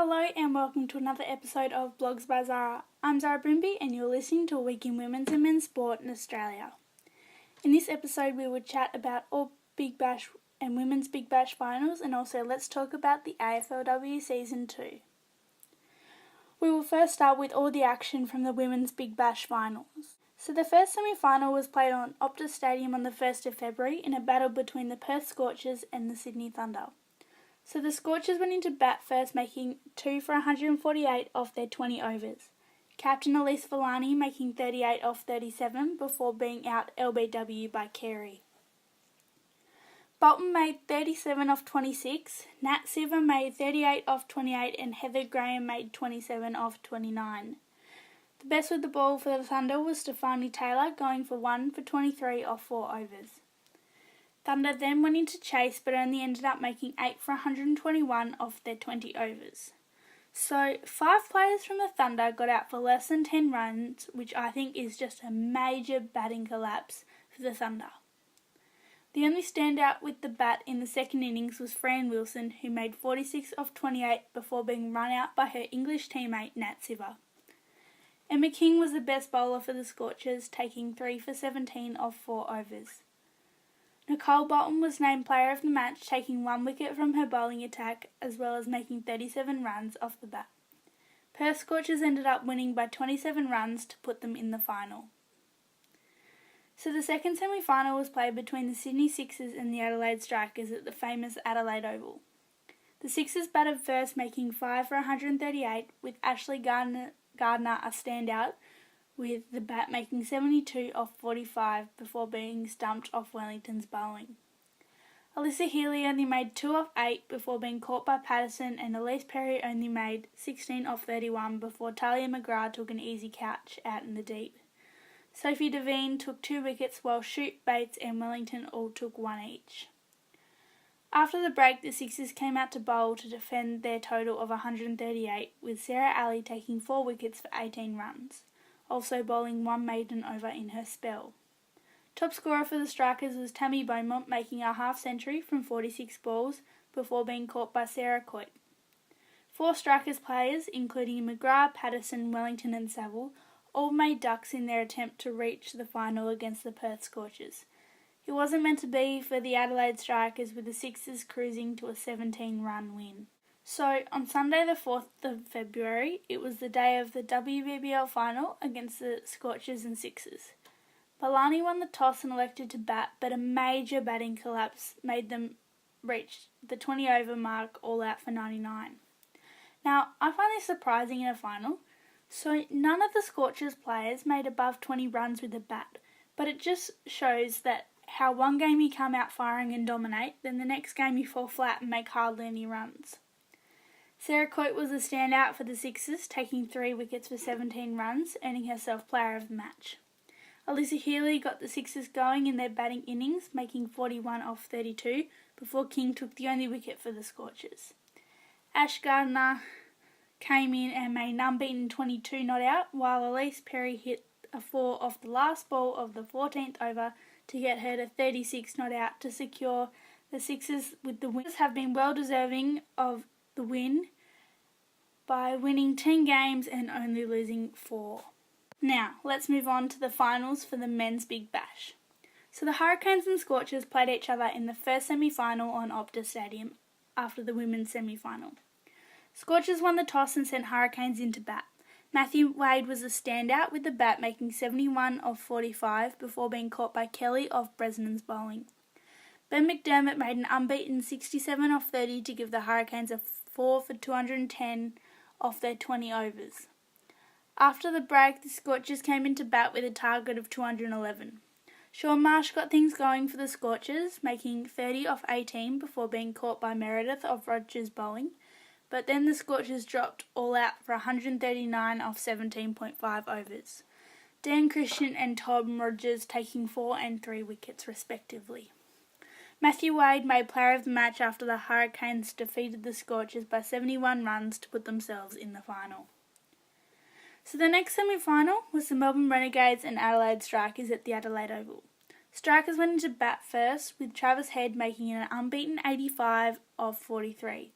Hello and welcome to another episode of Blogs by Zara. I'm Zara Brimby and you're listening to a week in women's and men's sport in Australia. In this episode we will chat about all Big Bash and women's Big Bash finals, and also let's talk about the AFLW Season 2. We will first start with all the action from the women's Big Bash finals. So the first semi-final was played on Optus Stadium on the 1st of February in a battle between the Perth Scorchers and the Sydney Thunder. So the Scorchers went into bat first, making 2 for 148 off their 20 overs. Captain Elise Villani making 38 off 37 before being out LBW by Carey. Bolton made 37 off 26, Nat Siver made 38 off 28 and Heather Graham made 27 off 29. The best with the ball for the Thunder was Stefani Taylor, going for 1 for 23 off 4 overs. Thunder then went into chase but only ended up making 8 for 121 off their 20 overs. So 5 players from the Thunder got out for less than 10 runs, which I think is just a major batting collapse for the Thunder. The only standout with the bat in the second innings was Fran Wilson, who made 46 off 28 before being run out by her English teammate Nat Siver. Emma King was the best bowler for the Scorchers, taking 3 for 17 off 4 overs. Nicole Bolton was named player of the match, taking 1 wicket from her bowling attack as well as making 37 runs off the bat. Perth Scorchers ended up winning by 27 runs to put them in the final. So the second semi-final was played between the Sydney Sixers and the Adelaide Strikers at the famous Adelaide Oval. The Sixers batted first, making 5 for 138, with Ashley Gardner a standout, with the bat making 72 off 45 before being stumped off Wellington's bowling. Alyssa Healy only made 2 off 8 before being caught by Patterson, and Elise Perry only made 16 off 31 before Talia McGrath took an easy catch out in the deep. Sophie Devine took 2 wickets while Shute, Bates and Wellington all took 1 each. After the break, the Sixers came out to bowl to defend their total of 138, with Sarah Alley taking 4 wickets for 18 runs, also bowling 1 maiden over in her spell. Top scorer for the Strikers was Tammy Beaumont, making a half-century from 46 balls before being caught by Sarah Coit. 4 Strikers players, including McGrath, Patterson, Wellington and Saville, all made ducks in their attempt to reach the final against the Perth Scorchers. It wasn't meant to be for the Adelaide Strikers, with the Sixers cruising to a 17-run win. So, on Sunday the 4th of February, it was the day of the WBBL final against the Scorchers and Sixers. Balani won the toss and elected to bat, but a major batting collapse made them reach the 20-over mark all out for 99. Now, I find this surprising in a final. So, none of the Scorchers players made above 20 runs with the bat, but it just shows that how one game you come out firing and dominate, then the next game you fall flat and make hardly any runs. Sarah Coit was the standout for the Sixers, taking 3 wickets for 17 runs, earning herself player of the match. Alyssa Healy got the Sixers going in their batting innings, making 41 off 32, before King took the only wicket for the Scorchers. Ash Gardner came in and made an unbeaten 22 not out, while Elise Perry hit a 4 off the last ball of the 14th over to get her to 36 not out to secure the Sixers, with the winners have been well deserving of the win by winning 10 games and only losing 4. Now, let's move on to the finals for the men's Big Bash. So the Hurricanes and Scorchers played each other in the first semi-final on Optus Stadium after the women's semi-final. Scorchers won the toss and sent Hurricanes into bat. Matthew Wade was a standout with the bat, making 71 off 45 before being caught by Kelly off Bresnan's bowling. Ben McDermott made an unbeaten 67 off 30 to give the Hurricanes a 4 for 210 off their 20 overs. After the break, the Scorchers came into bat with a target of 211. Sean Marsh got things going for the Scorchers, making 30 off 18 before being caught by Meredith off Rogers' bowling, but then the Scorchers dropped all out for 139 off 17.5 overs. Dan Christian and Tom Rogers taking 4 and 3 wickets respectively. Matthew Wade made player of the match after the Hurricanes defeated the Scorchers by 71 runs to put themselves in the final. So the next semi-final was the Melbourne Renegades and Adelaide Strikers at the Adelaide Oval. Strikers went into bat first, with Travis Head making an unbeaten 85 off 43.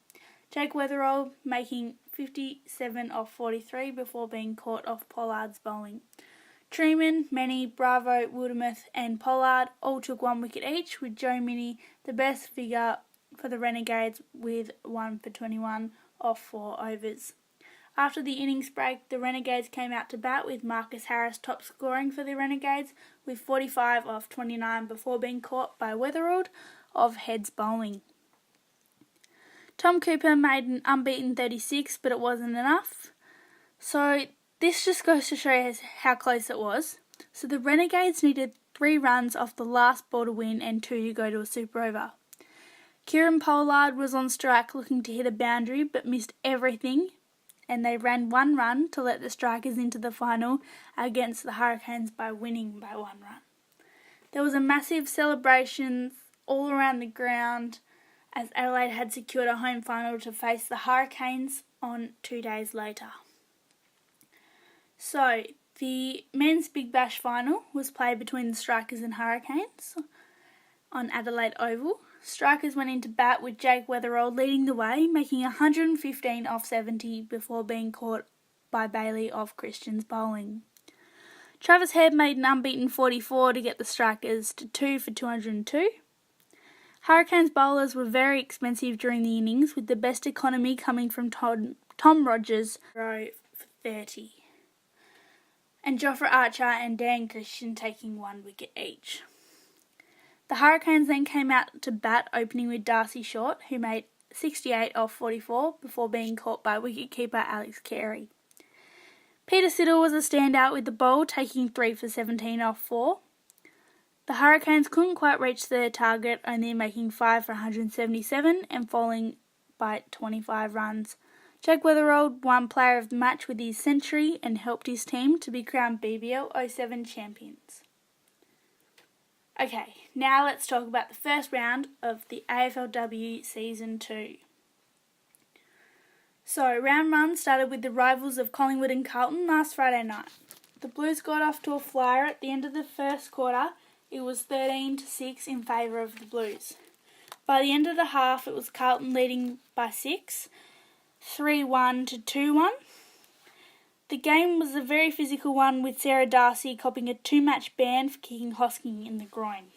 Jake Weatherall making 57 off 43 before being caught off Pollard's bowling. Trueman, Manny, Bravo, Woodemouth and Pollard all took 1 wicket each, with Joe Minnie the best figure for the Renegades with 1 for 21 off 4 overs. After the innings break, the Renegades came out to bat with Marcus Harris top scoring for the Renegades with 45 off 29 before being caught by Weatherall of Heads bowling. Tom Cooper made an unbeaten 36, but it wasn't enough. So this just goes to show you how close it was. So the Renegades needed 3 runs off the last ball to win and 2 to go to a super over. Kieran Pollard was on strike looking to hit a boundary but missed everything, and they ran 1 run to let the Strikers into the final against the Hurricanes by winning by 1 run. There was a massive celebration all around the ground as Adelaide had secured a home final to face the Hurricanes on 2 days later. So, the men's Big Bash final was played between the Strikers and Hurricanes on Adelaide Oval. Strikers went into bat with Jake Weatherall leading the way, making 115 off 70 before being caught by Bailey off Christian's bowling. Travis Head made an unbeaten 44 to get the Strikers to 2 for 202. Hurricanes bowlers were very expensive during the innings, with the best economy coming from Tom Rogers for 30. And Jofra Archer and Dan Christian taking 1 wicket each. The Hurricanes then came out to bat, opening with Darcy Short, who made 68 off 44 before being caught by wicketkeeper Alex Carey. Peter Siddle was a standout with the bowl, taking 3 for 17 off 4. The Hurricanes couldn't quite reach their target, only making 5 for 177 and falling by 25 runs. Jake Weatherall won Player of the Match with his century and helped his team to be crowned BBL 07 champions. Okay, now let's talk about the first round of the AFLW Season 2. So, round 1 started with the rivals of Collingwood and Carlton last Friday night. The Blues got off to a flyer at the end of the first quarter. It was 13-6 in favour of the Blues. By the end of the half, it was Carlton leading by 6, 3-1 to 2-1. The game was a very physical one, with Sarah Darcy copping a 2-match ban for kicking Hosking in the groin.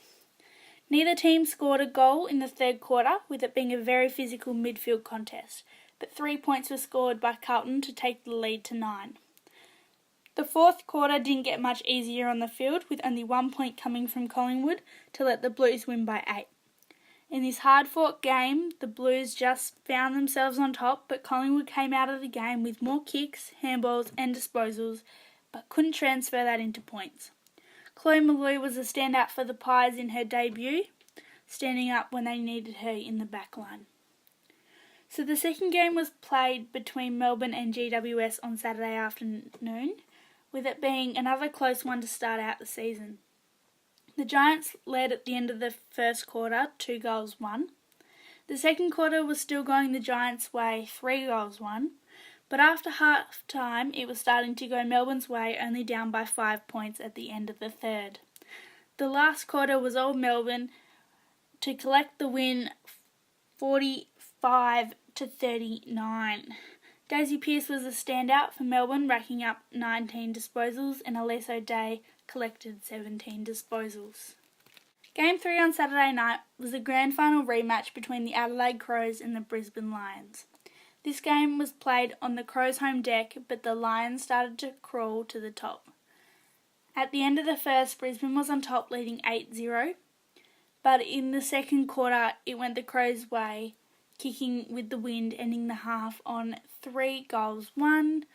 Neither team scored a goal in the third quarter, with it being a very physical midfield contest, but 3 points were scored by Carlton to take the lead to 9. The fourth quarter didn't get much easier on the field, with only 1 point coming from Collingwood to let the Blues win by 8. In this hard-fought game, the Blues just found themselves on top, but Collingwood came out of the game with more kicks, handballs and disposals, but couldn't transfer that into points. Chloe Malloy was a standout for the Pies in her debut, standing up when they needed her in the back line. So the second game was played between Melbourne and GWS on Saturday afternoon, with it being another close one to start out the season. The Giants led at the end of the first quarter, 2-1. The second quarter was still going the Giants' way, 3-1. But after half-time, it was starting to go Melbourne's way, only down by 5 points at the end of the third. The last quarter was all Melbourne to collect the win, 45-39. Daisy Pearce was a standout for Melbourne, racking up 19 disposals, and Elise O'Day collected 17 disposals. Game 3 on Saturday night was a grand final rematch between the Adelaide Crows and the Brisbane Lions. This game was played on the Crows' home deck, but the Lions started to crawl to the top. At the end of the first, Brisbane was on top, leading 8-0, but in the second quarter it went the Crows' way, kicking with the wind, ending the half on 3-1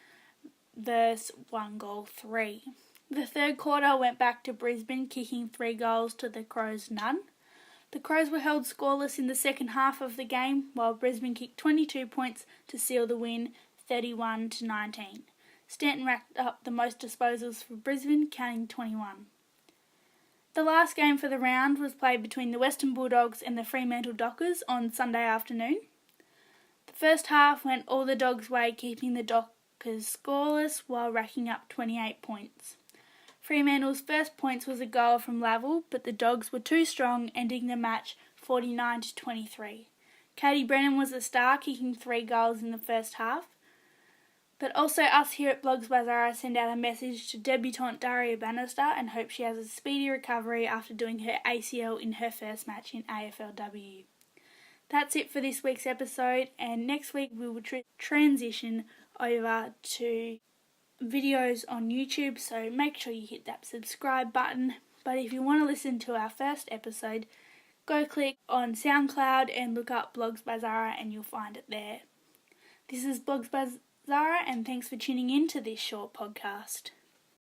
versus 1-3. The third quarter went back to Brisbane, kicking 3 goals to the Crows' none. The Crows were held scoreless in the second half of the game, while Brisbane kicked 22 points to seal the win, 31-19. Stanton racked up the most disposals for Brisbane, counting 21. The last game for the round was played between the Western Bulldogs and the Fremantle Dockers on Sunday afternoon. The first half went all the Dogs' way, keeping the Dockers scoreless while racking up 28 points. Fremantle's first points was a goal from Lavelle, but the Dogs were too strong, ending the match 49-23. Katie Brennan was the star, kicking 3 goals in the first half. But also us here at Blogs by Zara send out a message to debutante Daria Bannister and hope she has a speedy recovery after doing her ACL in her first match in AFLW. That's it for this week's episode, and next week we will transition over to videos on YouTube, so make sure you hit that subscribe button. But if you want to listen to our first episode, go click on SoundCloud and look up Blogs by Zara and you'll find it there. This is Blogs by Zara, and thanks for tuning in to this short podcast.